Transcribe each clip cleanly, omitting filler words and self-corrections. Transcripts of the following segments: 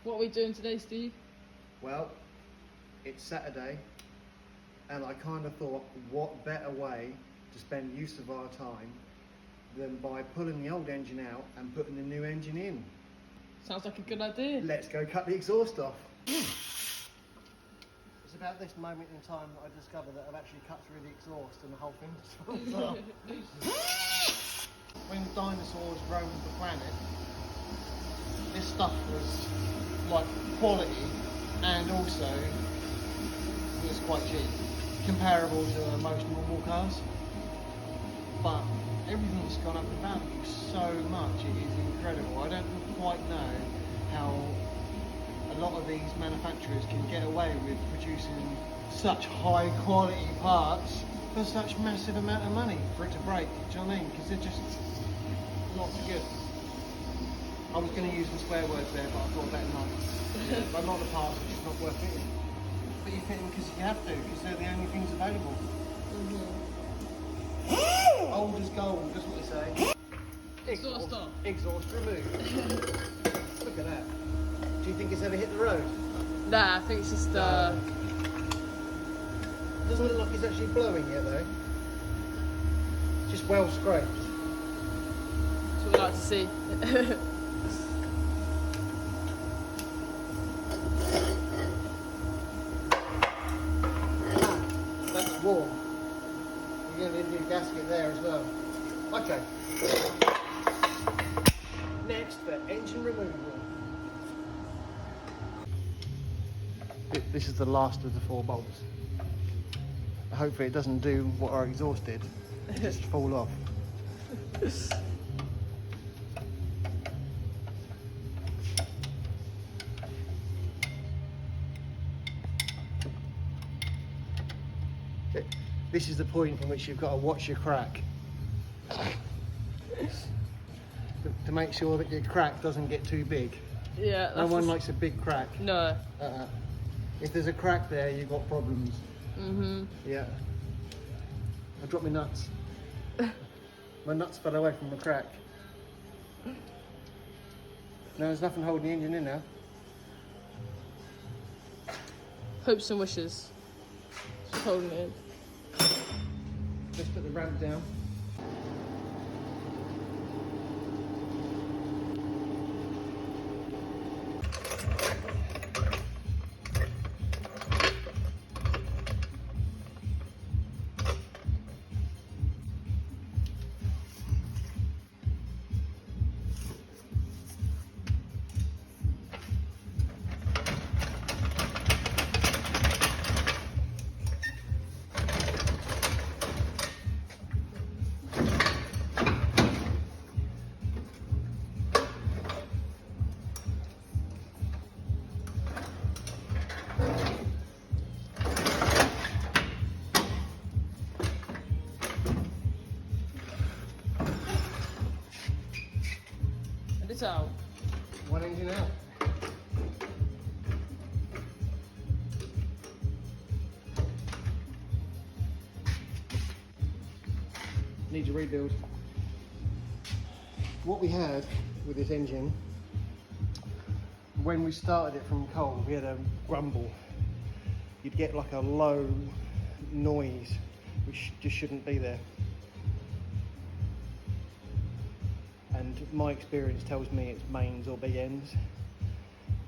What are we doing today, Steve? Well, it's Saturday, and I kind of thought, what better way to spend use of our time than by pulling the old engine out and putting the new engine in. Sounds like a good idea. Let's go cut the exhaust off. It's about this moment in time that I discovered that I've actually cut through the exhaust and the whole thing just falls off. When dinosaurs roamed the planet, this stuff was like quality and also it was quite cheap, comparable to most normal cars. But everything's gone up in value so much, it is incredible. I don't quite know how a lot of these manufacturers can get away with producing such high quality parts for such massive amount of money for it to break. Do you know what I mean? Because they're just not so good. I was going to use the swear words there, but I thought better not. But a lot of parts are just not worth fitting. But you fit them because you have to, because they're the only things available. Old as gold, that's what they say. Exhaust off. Exhaust removed. Look at that. Do you think it's ever hit the road? Nah, I think it's just Doesn't look like it's actually blowing yet though. Just well scraped. That's what we like to see. That's warm. You're going to need a gasket there as well. Okay. Next, the engine removal. This is the last of the 4 bolts. Hopefully it doesn't do what our exhaust did, just fall off. This is the point in which you've got to watch your crack. To make sure that your crack doesn't get too big. Yeah. No one likes a big crack. No. If there's a crack there, you've got problems. Yeah. I dropped my nuts. My nuts fell away from the crack. No, there's nothing holding the engine in now. Hopes and wishes. Just holding it in. Let's put the ramp down. And it's out. One engine out. Needs a rebuild. What we had with this engine, when we started it from cold, we had a grumble. You'd get like a low noise, which just shouldn't be there. And my experience tells me it's mains or big ends,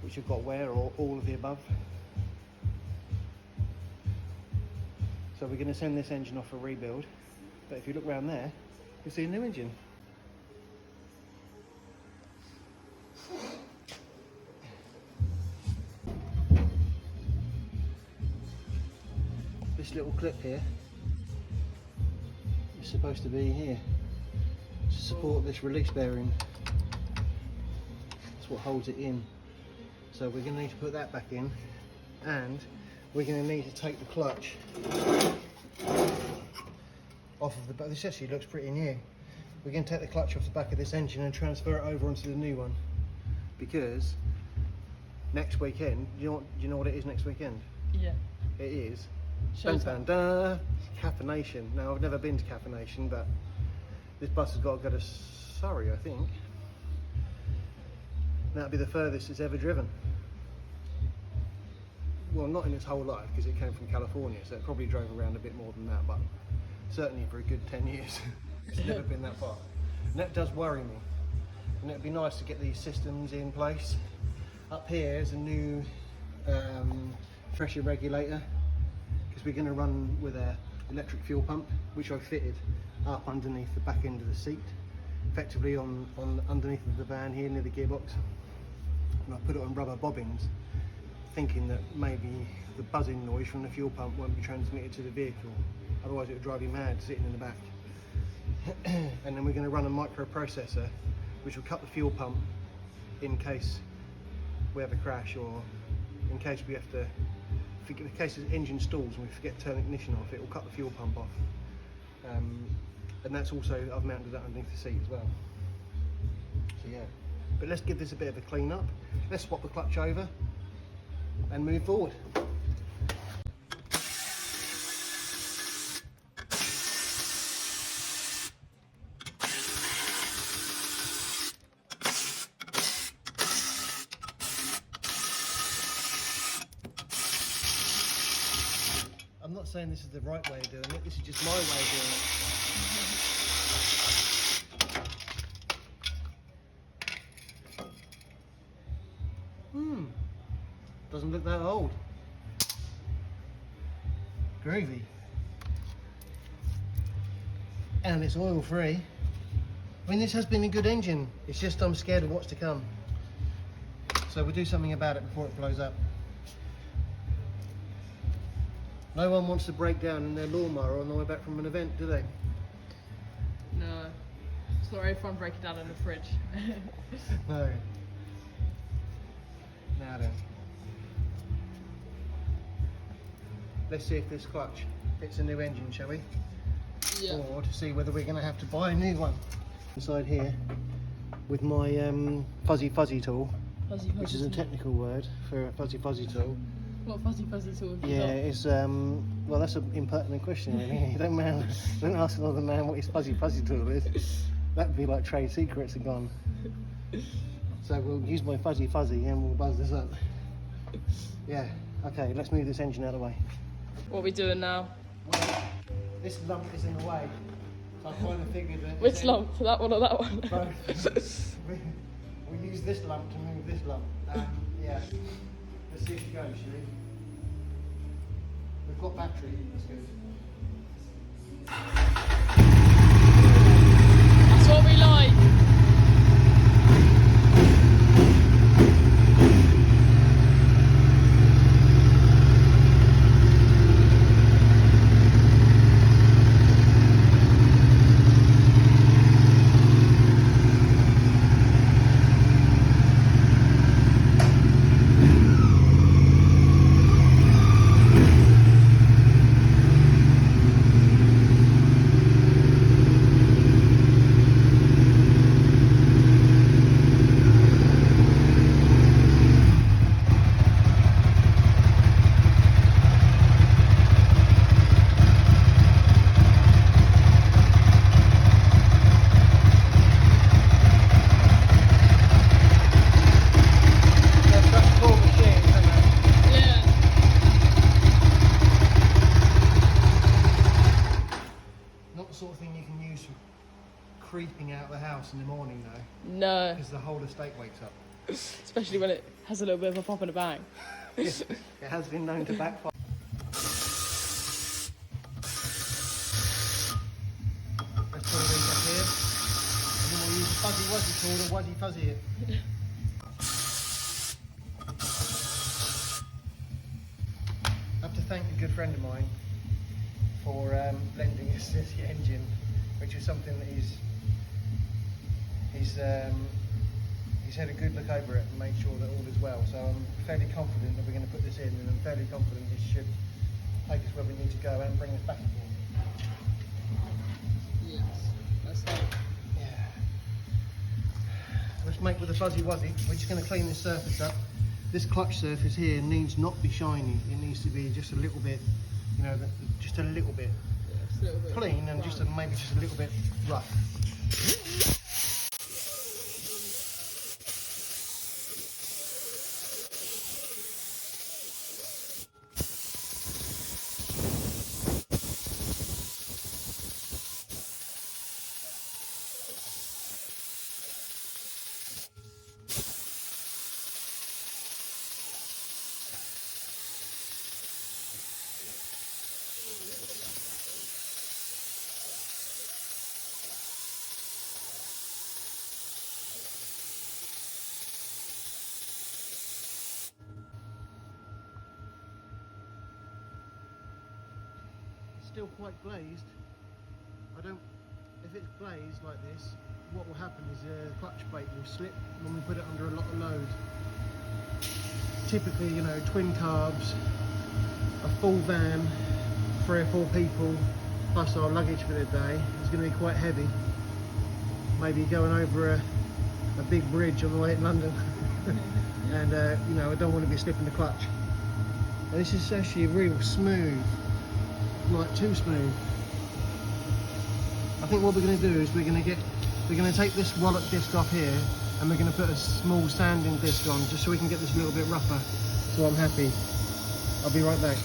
which have got wear, or all of the above. So we're going to send this engine off for rebuild. But if you look around there, you'll see a new engine. This little clip here is supposed to be here to support this release bearing. That's what holds it in. So we're going to need to put that back in, and we're going to need to take the clutch off of the back. This actually looks pretty new. We're going to take the clutch off the back of this engine and transfer it over onto the new one, because next weekend, do you know what it is next weekend? Yeah. It is Showtime. Cafe Nation. Now, I've never been to Cafe Nation, but this bus has got to go to Surrey, I think. That'll be the furthest it's ever driven. well, not in its whole life because it came from California, so it probably drove around a bit more than that, but certainly for a good 10 years it's never been that far. And that does worry me. And it'd be nice to get these systems in place. Up here is a new pressure regulator, because we're going to run with a electric fuel pump, which I fitted up underneath the back end of the seat, effectively on underneath of the van here near the gearbox, and I put it on rubber bobbins, thinking that maybe the buzzing noise from the fuel pump won't be transmitted to the vehicle, otherwise it would drive you mad sitting in the back. And then we're going to run a microprocessor which will cut the fuel pump in case we have a crash, or in case we have to, in case the engine stalls and we forget to turn ignition off, it will cut the fuel pump off. And that's also, I've mounted that underneath the seat as well. So yeah, but let's give this a bit of a clean up. Let's swap the clutch over and move forward. I'm not saying this is the right way of doing it, this is just my way of doing it. Doesn't look that old. Groovy. And it's oil free. I mean, this has been a good engine, it's just I'm scared of what's to come. So we'll do something about it before it blows up. No one wants to break down in their lawnmower on the way back from an event, do they? No. It's not very fun breaking down in the fridge. No. Now then. Let's see if this clutch fits a new engine, shall we? Yeah. Or to see whether we're going to have to buy a new one. Inside here, with my fuzzy tool, which is a technical word for a fuzzy tool. What fuzzy tool have you Yeah, got? it's well, that's an impertinent question, really. Don't ask another man what his fuzzy tool is. That'd be like trade secrets are gone. So we'll use my fuzzy and we'll buzz this up. Yeah. Okay, let's move this engine out of the way. What are we doing now? Well, this lump is in the way, so I kind of figured that. Which lump? That one or that one? Both. We'll use this lump to move this lump. Yeah. Let's see if she goes, shall we? We've got battery, that's good. That's what we like. Sort of thing you can use for creeping out of the house in the morning though. No. Because the whole estate wakes up. Especially when it has a little bit of a pop and a bang. It has been known to backfire. Let's put these up here. And then we'll use a fuzzy wuzzy tool to wuzzy fuzzy it. I have to thank a good friend of mine for lending us this engine, which is something that he's had a good look over it and made sure that all is well. So I'm fairly confident that we're going to put this in, and I'm fairly confident this should take us where we need to go and bring us back again. Yes. That's like. Yeah. Let's make with the fuzzy wuzzy. We're just going to clean this surface up. This clutch surface here needs not be shiny. It needs to be just a little bit, you know, just a little bit clean and just maybe just a little bit rough. still quite glazed. If it's glazed like this, what will happen is the clutch plate will slip when we put it under a lot of load. Typically, you know, twin carbs, a full van, 3 or 4 people, plus our luggage for the day, is going to be quite heavy. Maybe going over a big bridge on the way to London. And you know, I don't want to be slipping the clutch. And this is actually real smooth, like too smooth. I think what we're going to do is we're going to take this wallet disc off here, and we're going to put a small sanding disc on, just so we can get this a little bit rougher. So I'm happy. I'll be right back.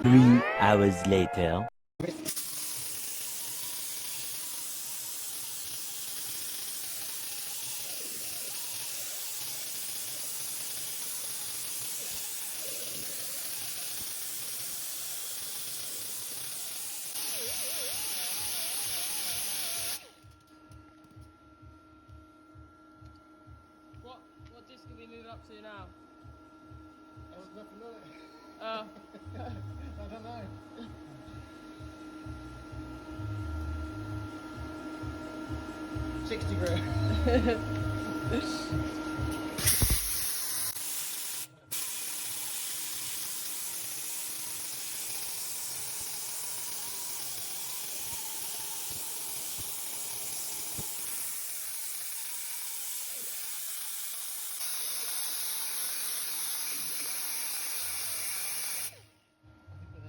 3 hours later. What disc can we move up to now? There's nothing on it. Oh. I don't know. $60 grand.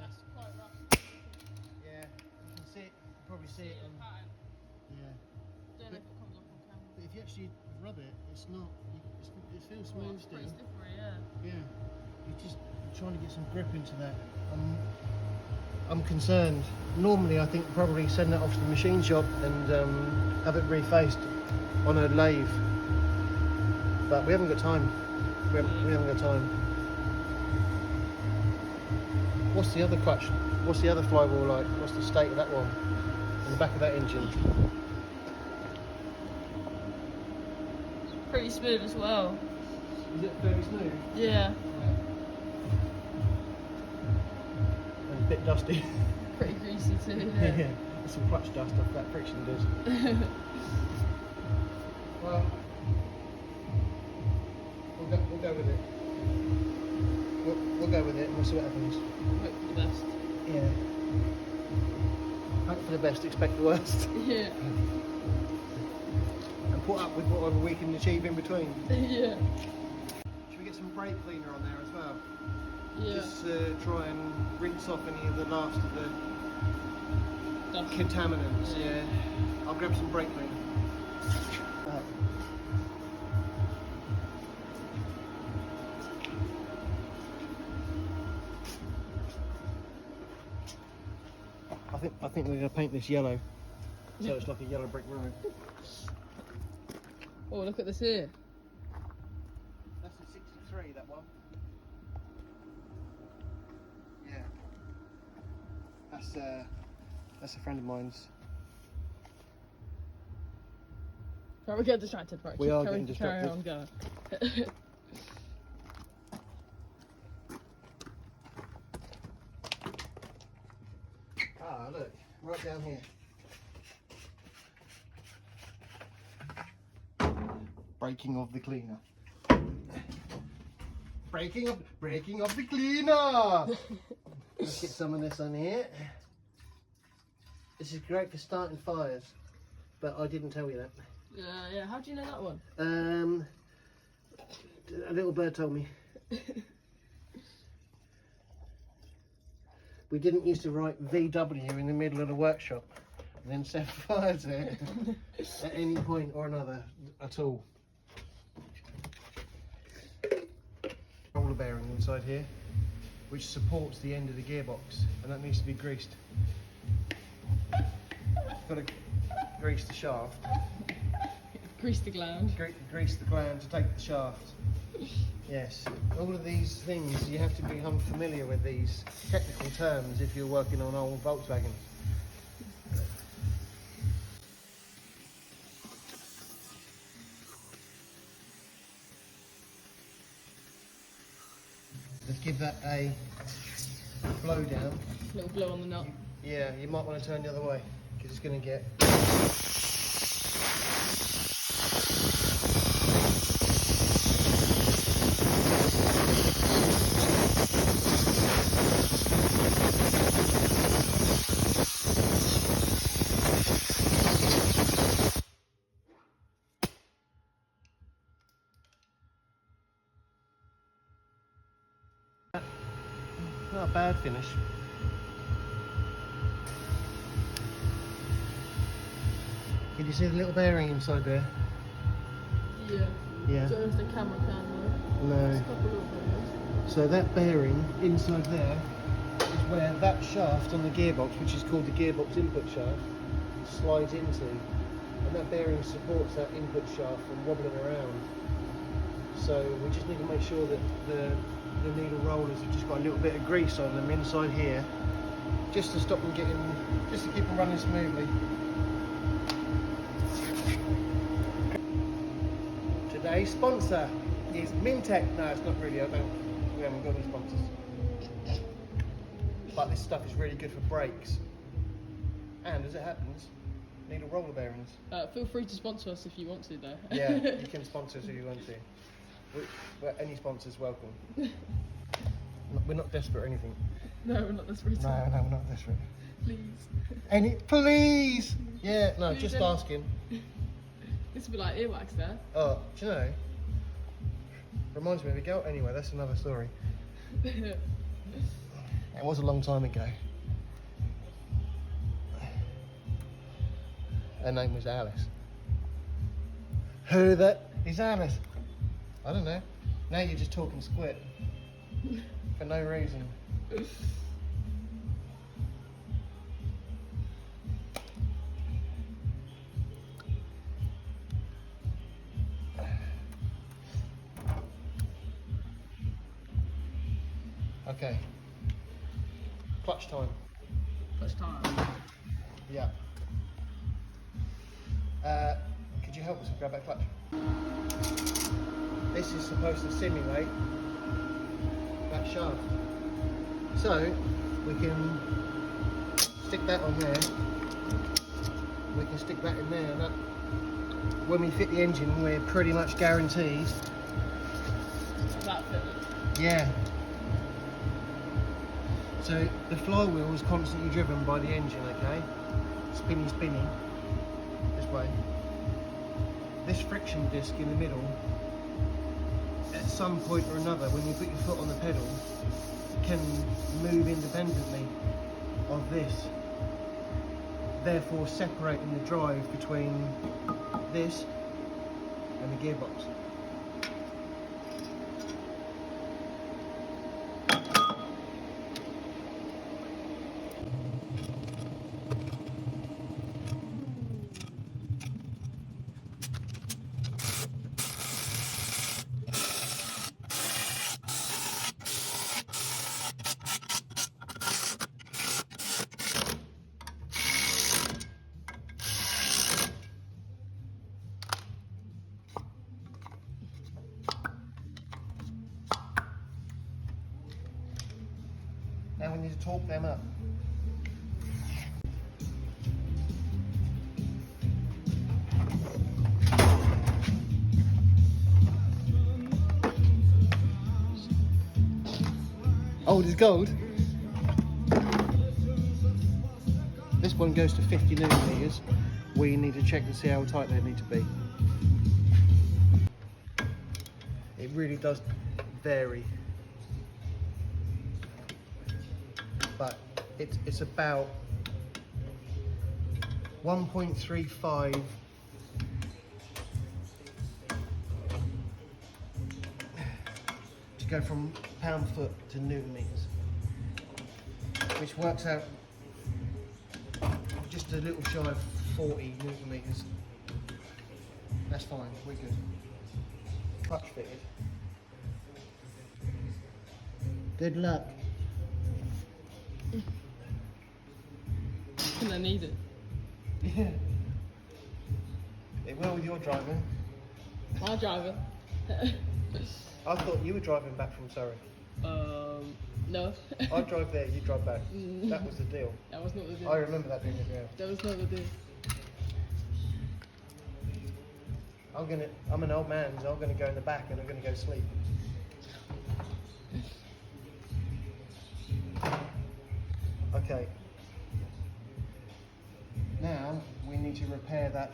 That's quite rough. Yeah, you can see it. You can probably see it. Pattern. Yeah. Don't know if it comes up on camera. But if you actually rub it, it's not. It feels Well, smooth it's still. pretty slippery, yeah. Yeah. You're trying to get some grip into that. I'm concerned. Normally, I think probably send that off to the machine shop and have it refaced on a lathe. But we haven't got time. We haven't got time. What's the other clutch? What's the other flywheel like? What's the state of that one? In the back of that engine? Pretty smooth as well. Is it fairly smooth? Yeah. And a bit dusty. Pretty greasy too, Yeah, yeah. there's some clutch dust off that friction disc. Well, we'll go with it. We'll go with it and we'll see what happens. Hope for the best. Yeah. Hope for the best, expect the worst. Yeah. And put up with whatever we can achieve in between. Yeah. Should we get some brake cleaner on there as well? Yeah. Just try and rinse off any of the last of the Dust. contaminants. Yeah. I'll grab some brake cleaner. I think we're going to paint this yellow, so it's like a yellow brick road. Oh, look at this here. That's a 63, that one. Yeah. That's a friend of mine's. Right, we're getting distracted, right? We are getting distracted. Carry on going. Ah, look, right down here. Breaking of the cleaner. Breaking of the cleaner. Let's get some of this on here. This is great for starting fires, but I didn't tell you that. Yeah. How do you know that one? A little bird told me. We didn't used to write VW in the middle of the workshop and then set fires there at any point or another at all. Roller bearing inside here, which supports the end of the gearbox, and that needs to be greased. Got to grease the shaft. Grease the gland. Grease the gland to take the shaft. Yes, all of these things, you have to become familiar with these technical terms if you're working on old Volkswagens. Let's give that a blow down. Little blow on the nut. Yeah, you might want to turn the other way because it's going to get. Not a bad finish. Can you see the little bearing inside there? Yeah. Yeah. So if the camera can though. No. Just a couple little bearings. So that bearing inside there is where that shaft on the gearbox, which is called the gearbox input shaft, slides into. And that bearing supports that input shaft from wobbling around. So we just need to make sure that the needle rollers have just got a little bit of grease on them inside here, just to stop them getting, just to keep them running smoothly. Today's sponsor is Mintech. No, it's not really. We haven't got any sponsors. But this stuff is really good for brakes. And as it happens, needle roller bearings. Feel free to sponsor us if you want to though. Yeah, you can sponsor us if you want to. Any sponsors welcome. We're not desperate or anything. No, we're not desperate. No, we're not desperate. Please. Please! Yeah, no, Please, just any- asking. This would be like earwax there. Oh, do you know? Reminds me of a girl. Anyway, that's another story. It was a long time ago. Her name was Alice. Who that is Alice? I don't know. Now you're just talking squid. For no reason. Okay. Clutch time. Clutch time. Yeah. Could you help us grab that clutch? This is supposed to simulate that shaft. So we can stick that on there. We can stick that in there, and that, when we fit the engine, we're pretty much guaranteed. That fitted. Yeah. So the flywheel is constantly driven by the engine, okay? Spinny, spinny, this way. This friction disc in the middle, at some point or another, when you put your foot on the pedal, can move independently of this, therefore separating the drive between this and the gearbox. Now we need to torque them up. Old as gold. This one goes to 50 millimeters. We need to check to see how tight they need to be. It really does vary. But it's about 1.35 to go from pound foot to newton meters, which works out just a little shy of 40 newton meters. That's fine, we're good. Clutch fitted. Good luck. And I need it. Yeah. It will with your driving. My driver. I thought you were driving back from Surrey. No. I drive there, you drive back. That was the deal. That was not the deal. I remember that being the deal. That was not the deal. I'm an old man, so I'm gonna go in the back and I'm gonna go sleep. Okay. Now we need to repair that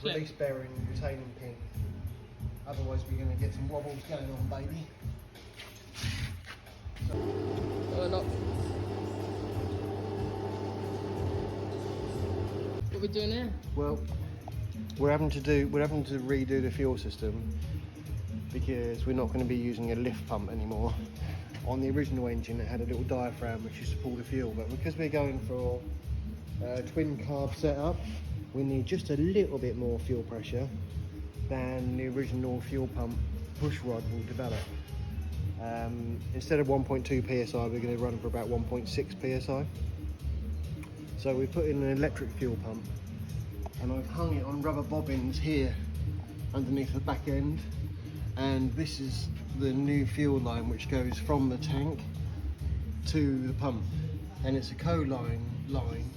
release bearing retaining pin. Otherwise we're gonna get some wobbles going on, baby. Or not. What are we doing here? Well, we're having to redo the fuel system because we're not going to be using a lift pump anymore. On the original engine it had a little diaphragm which used to pull the fuel, but because we're going for a twin carb setup, we need just a little bit more fuel pressure than the original fuel pump push rod will develop. Instead of 1.2 psi, we're going to run for about 1.6 psi. So we put in an electric fuel pump, and I've hung it on rubber bobbins here underneath the back end, and this is the new fuel line which goes from the tank to the pump, and it's a co-line line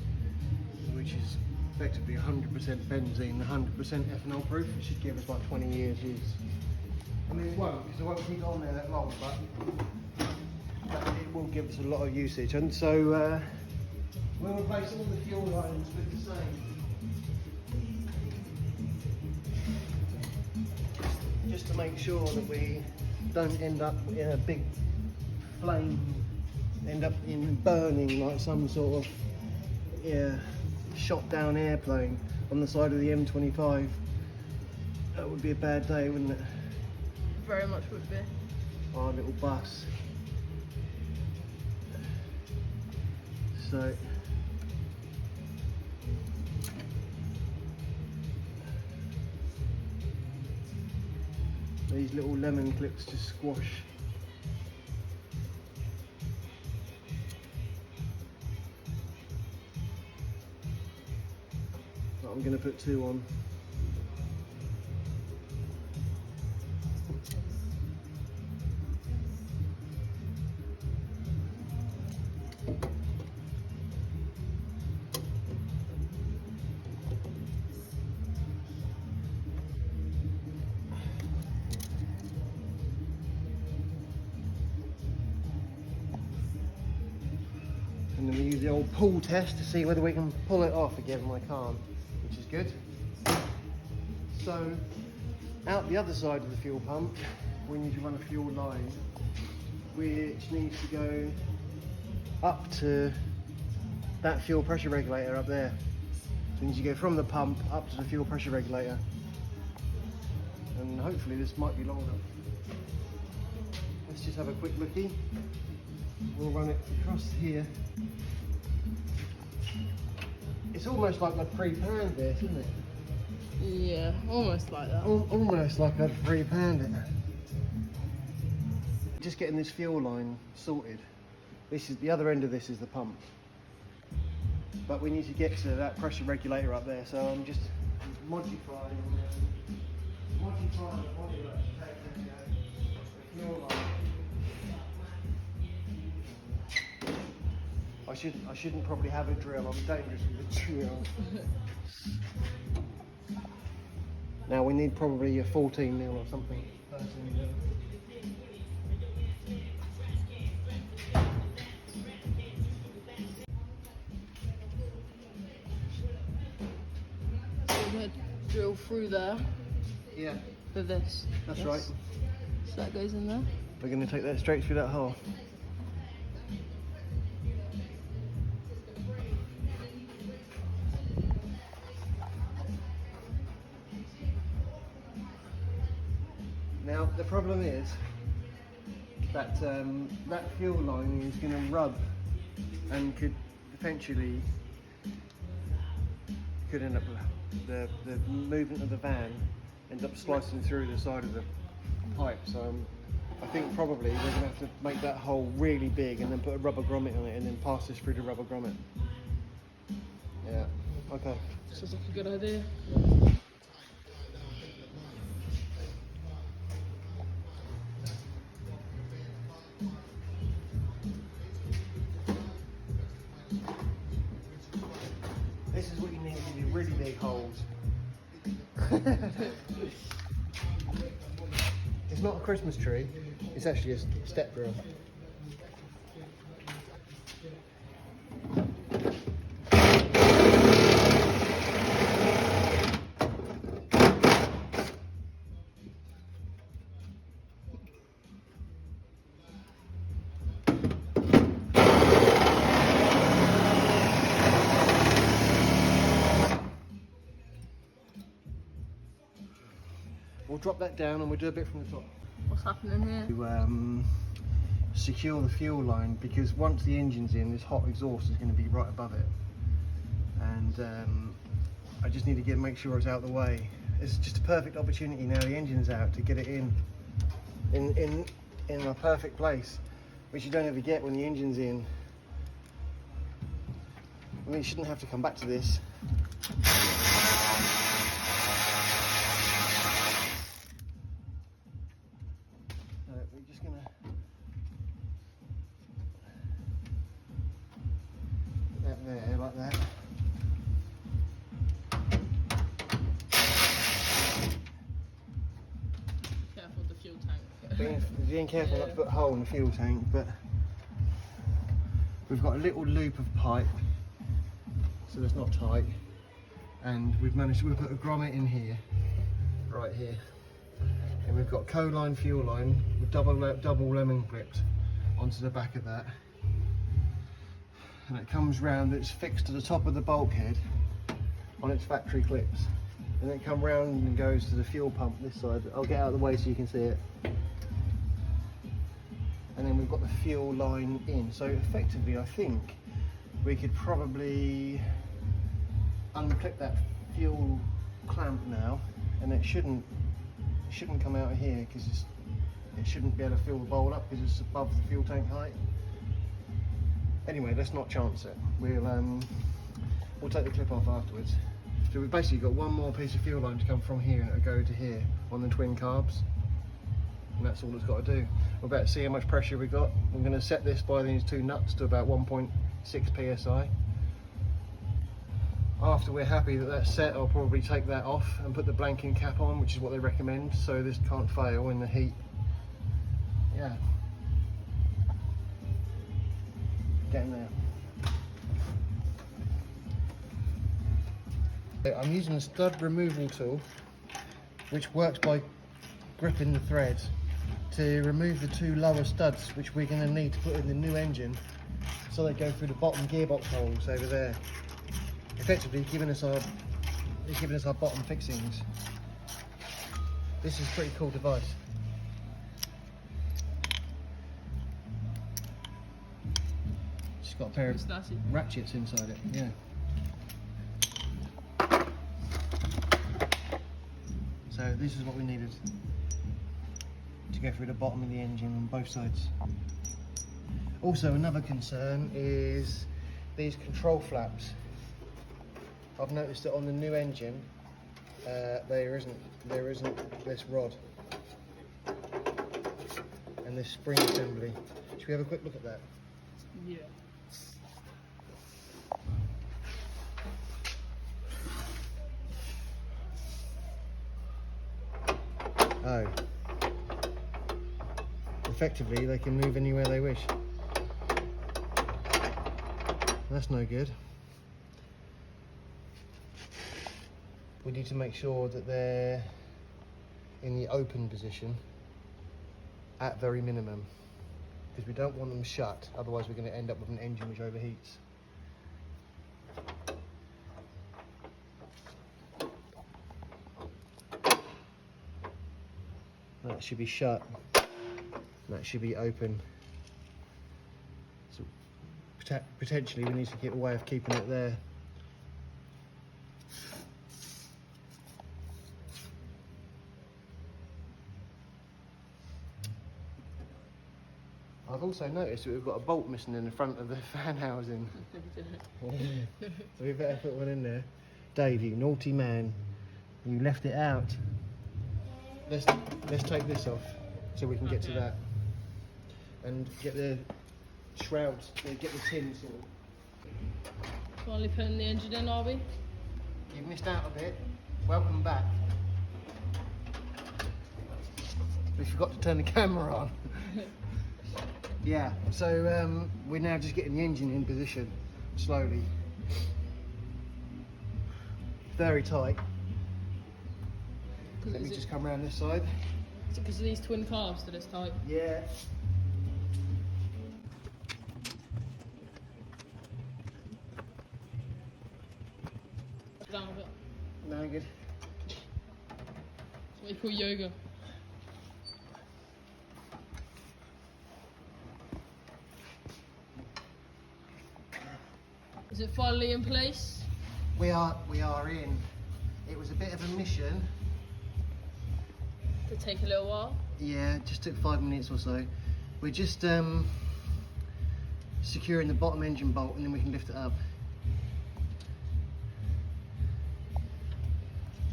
which is effectively 100% benzene, 100% ethanol proof. It should give us like 20 years use. I mean it won't, because it won't keep on there that long, but it will give us a lot of usage. And so we'll replace all the fuel lines with the same. Just to make sure that we don't end up in a big flame, end up in burning like some sort of shot down airplane on the side of the M25. That would be a bad day, wouldn't it? Very much would be. Our little bus. So these little lemon clips just squash. But I'm going to put 2 on. And then we use the old pull test to see whether we can pull it off again, and I can't, which is good. So, out the other side of the fuel pump, we need to run a fuel line, which needs to go up to that fuel pressure regulator up there. So we need to go from the pump up to the fuel pressure regulator. And hopefully this might be long enough. Let's just have a quick lookie. We'll run it across here. It's almost like I've pre-planned this, isn't it? Yeah, almost like that. Almost like I'd pre-planned it. Just getting this fuel line sorted. This is the other end of this is the pump. But we need to get to that pressure regulator up there, so I'm just modifying the body to take the fuel line. I shouldn't probably have a drill. I'm dangerous with a drill. Now we need probably a 14 mil or something. 13 mil. So we're going to drill through there Yeah, for this. that's Yes. right. So that goes in there. We're going to take that straight through that hole. Now the problem is that that fuel line is going to rub and could potentially end up the movement of the van ends up slicing through the side of the pipe. So I think probably we're going to have to make that hole really big and then put a rubber grommet on it and then pass this through the rubber grommet. Yeah. Okay. Sounds like a good idea. It's not a Christmas tree, it's actually a step drill. We'll drop that down and we'll do a bit from the top. What's happening here? To secure the fuel line, because once the engine's in, this hot exhaust is going to be right above it, and I just need to make sure it's out of the way. It's just a perfect opportunity now the engine's out to get it in a perfect place, which you don't ever get when the engine's in. I mean, you shouldn't have to come back to this. We're just gonna put that there like that. Careful with the fuel tank. Being careful not to put a hole in the fuel tank, but we've got a little loop of pipe, so it's not tight, and we've put a grommet in here, right here. And we've got co-line fuel line with double lemon clips onto the back of that, and it comes round. It's fixed to the top of the bulkhead on its factory clips, and then it comes round and goes to the fuel pump this side. I'll get out of the way so you can see it. And then we've got the fuel line in. So effectively, I think we could probably unclip that fuel clamp now, and it shouldn't come out of here, because it shouldn't be able to fill the bowl up because it's above the fuel tank height. Anyway, let's not chance it. We'll take the clip off afterwards. So we've basically got one more piece of fuel line to come from here, and it'll go to here on the twin carbs, and that's all it's got to do. We're about to see how much pressure we got. I'm going to set this by these two nuts to about 1.6 psi. After we're happy that that's set, I'll probably take that off and put the blanking cap on, which is what they recommend, so this can't fail in the heat. Yeah. Getting there. I'm using a stud removal tool, which works by gripping the threads, to remove the two lower studs, which we're going to need to put in the new engine, so they go through the bottom gearbox holes over there, effectively giving us our bottom fixings. This is a pretty cool device. It's got a pair of ratchets inside it, yeah. So this is what we needed to go through the bottom of the engine on both sides. Also, another concern is these control flaps. I've noticed that on the new engine, there isn't this rod and this spring assembly. Should we have a quick look at that? Yeah. Oh. Effectively, they can move anywhere they wish. That's no good. We need to make sure that they're in the open position at very minimum, because we don't want them shut, otherwise we're going to end up with an engine which overheats. That should be shut, that should be open. So potentially we need to get a way of keeping it there. I've also noticed that we've got a bolt missing in the front of the fan housing. So we better put one in there. Dave, you naughty man, you left it out. Let's take this off so we can get to that and get the shrouds, get the tin sorted. Finally putting the engine in, are we? You've missed out a bit. Welcome back. We forgot to turn the camera on. Yeah, so we're now just getting the engine in position, slowly. Very tight. Let me just come around this side. Is it because of these twin calves that it's tight? Yeah. Down a bit. No good. That's what you call yoga. Is it finally in place? We are in. It was a bit of a mission. Did it take a little while? Yeah, it just took 5 minutes or so. We're just securing the bottom engine bolt and then we can lift it up.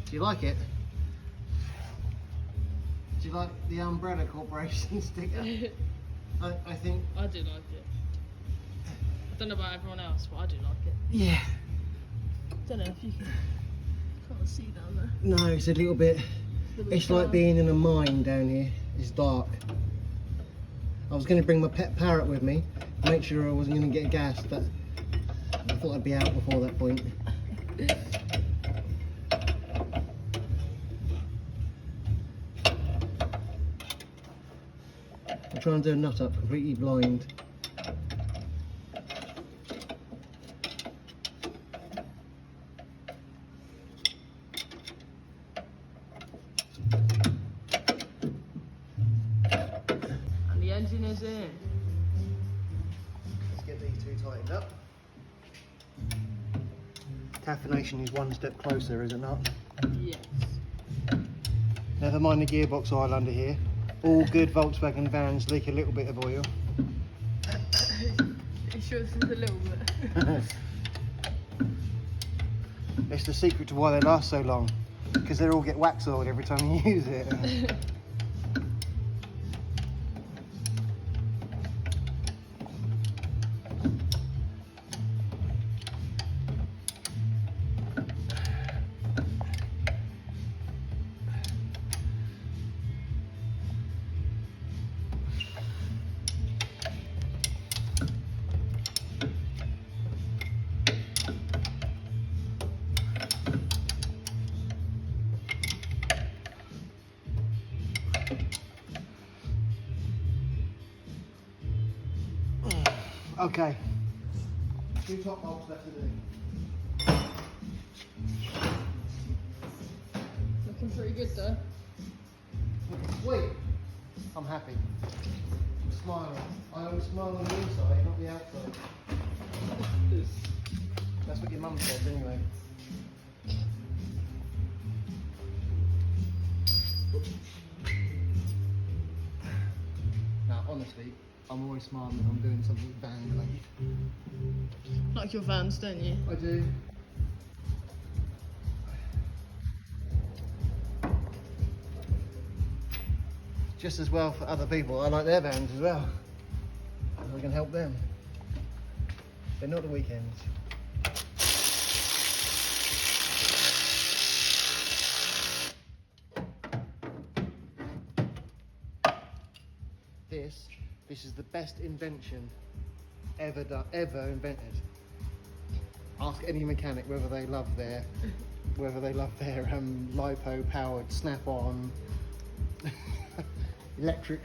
Do you like it? Do you like the Umbrella Corporation sticker? I think... I do like it. I don't know about everyone else, but I do like it. Yeah. Don't know if you can't see down there. No, it's a little bit... It's like being in a mine down here. It's dark. I was going to bring my pet parrot with me, make sure I wasn't going to get gassed, but I thought I'd be out before that point. I'm trying to do a nut up, completely blind. And the engine is in. Let's get these two tightened up. Caffeination is one step closer, is it not? Yes. Never mind the gearbox oil under here. All good Volkswagen vans leak a little bit of oil. You sure it's just a little bit? It's the secret to why they last so long. Because they all get wax oiled every time you use it. Okay. 2 top bolts left to do. Looking pretty good though. Sweet. I'm happy. I'm smiling. I always smile on the inside, not the outside. That's what your mum says anyway. Now, honestly, I'm always smiling when I'm doing something van related. Like your vans, don't you? I do. Just as well for other people. I like their vans as well. I can help them. But not the weekends. This is the best invention ever invented. Ask any mechanic whether they love their lipo powered snap-on electric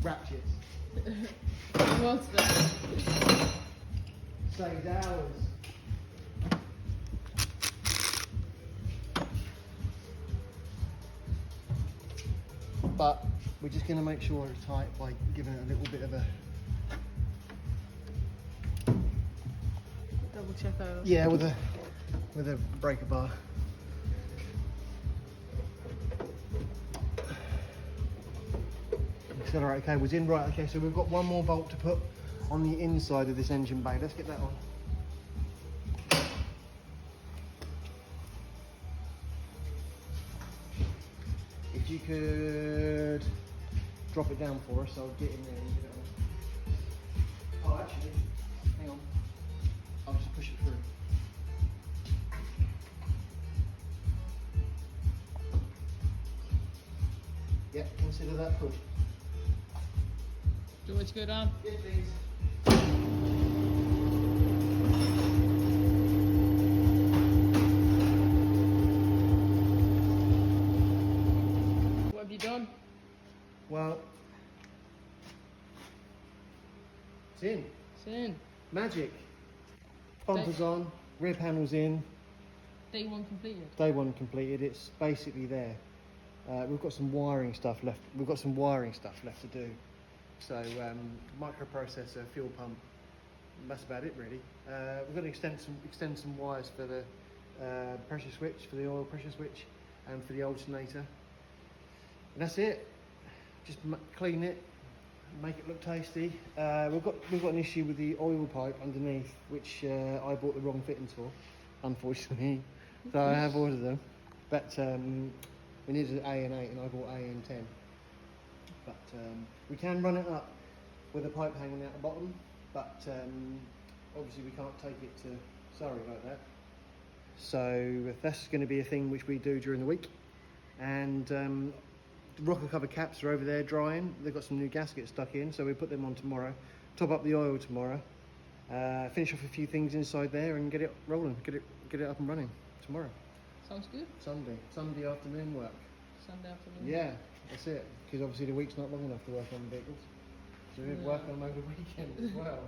ratchets. What's that? Saves hours. But we're just going to make sure it's tight by giving it a little bit of a... Double check over. Yeah, with a breaker bar. Accelerate cable's in, right, okay, so we've got one more bolt to put on the inside of this engine bay. Let's get that on. If you could drop it down for us, I'll get in there and get it on. Oh, actually, hang on. I'll just push it through. Yeah, consider that push. Do you want me to go down? Yes, please. What have you done? Well, it's in. It's in. Magic. Bumpers on, rear panels in, Day one completed. day one completed. It's basically there. We've got some wiring stuff left. We've got some wiring stuff left to do. So microprocessor, fuel pump. That's about it really. We're going to extend some wires for the pressure switch, for the oil pressure switch, and for the alternator. And that's it. Just clean it, make it look tasty. We've got an issue with the oil pipe underneath, which I bought the wrong fittings for, unfortunately. So I have ordered them, but we needed an AN8 and I bought AN10. But we can run it up with a pipe hanging out the bottom, but obviously we can't take it to Surrey like that. So that's going to be a thing which we do during the week. And the rocker cover caps are over there drying. They've got some new gaskets stuck in, so we put them on tomorrow. Top up the oil tomorrow. Finish off a few things inside there and get it rolling. Get it up and running tomorrow. Sounds good. Sunday afternoon work. Sunday afternoon. Yeah, that's it. Because obviously the week's not long enough to work on vehicles. So we work on them over the weekend as well.